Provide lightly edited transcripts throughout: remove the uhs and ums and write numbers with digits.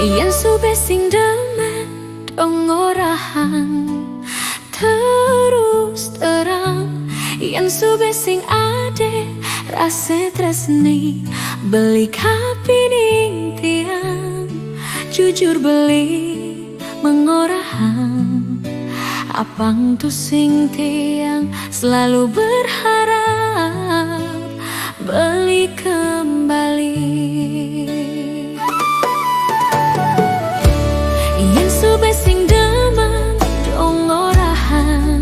Yen sube sing demen dong orahan terus terang. Yen sube sing ade rasa tresni beli kapining tiang. Jujur beli mengorahan apang tu sing tiang selalu berharap beli kembali. Yen sube sing demen dong orahan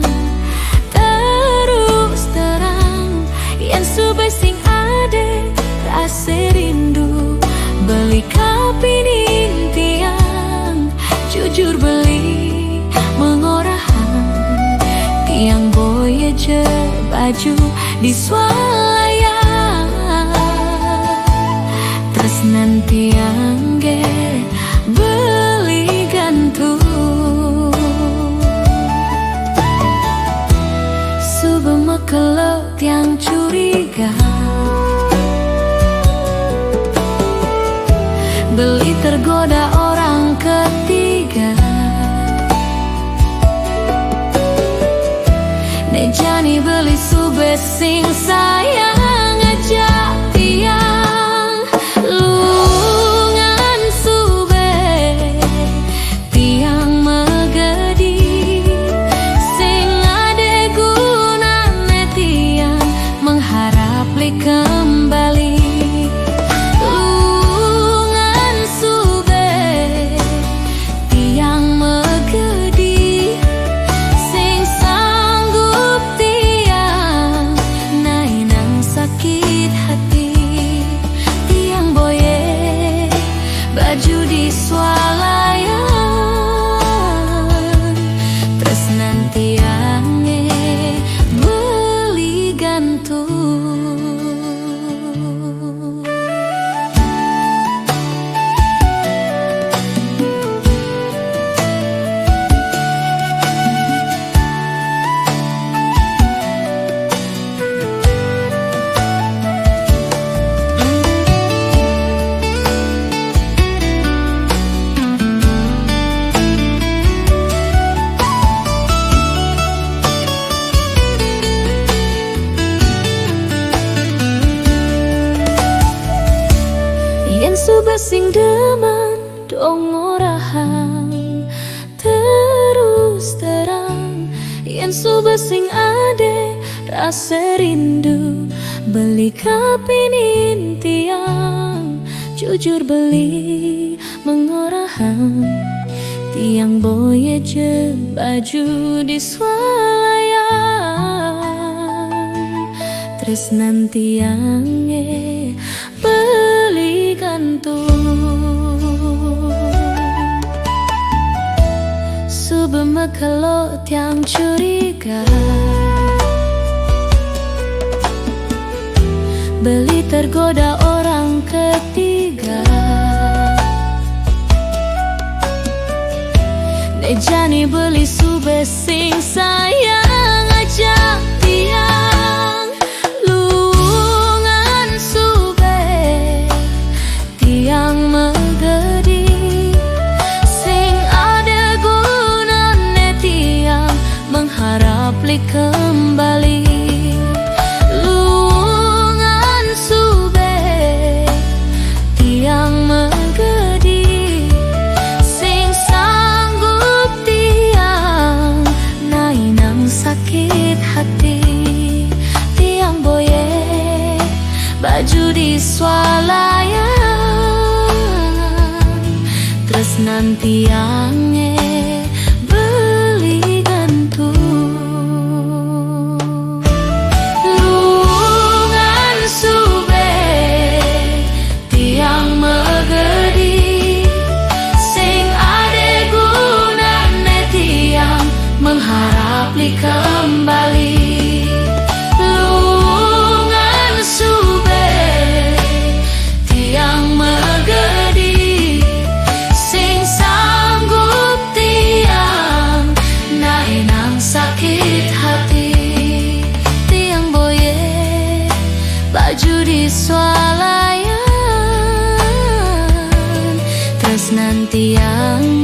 terus terang. Yen sube sing ade rasa rindu beli kapining tiang. Jujur beli mengorahan tiang boye je baju di swalaya. Tresnan tiang ge beli gantung. Subema kalau tiang curiga beli tergoda orang ketiga. Nejani beli sube sing sayang aja tiang. Lungan sube tiang megedi sing ade gunane tiang mengharap li kembali. Lungan sube tiang megedi sing sanggup tiang nainang sakit hati. Tiang boye baju di swalayan. Tresnan tiange beli gantung. Yen sube sing demen dong orahan terus terang. Yen sube sing ade rasa rindu beli kapinin tiang. Jujur beli mengorahan tiang boye je baju di swalayan. Tresnan tiange beli gantung. Subema kalau tiang curiga beli tergoda orang ketiga. Nejani beli sube sing sayang aja tiang. Lungan sube tiang megedi sing ada gunane tiang mengharap li kembali. Lungan sube tiang megedi sing sanggup tiang nainang sakit hati. Tiang boye baju di swalayan. Tresnan tiange beli gantung. Lungan sube tiang megedi sing ade gunane tiang mengharap li kembali. Lungan sube tiang megedi sing sanggup tiang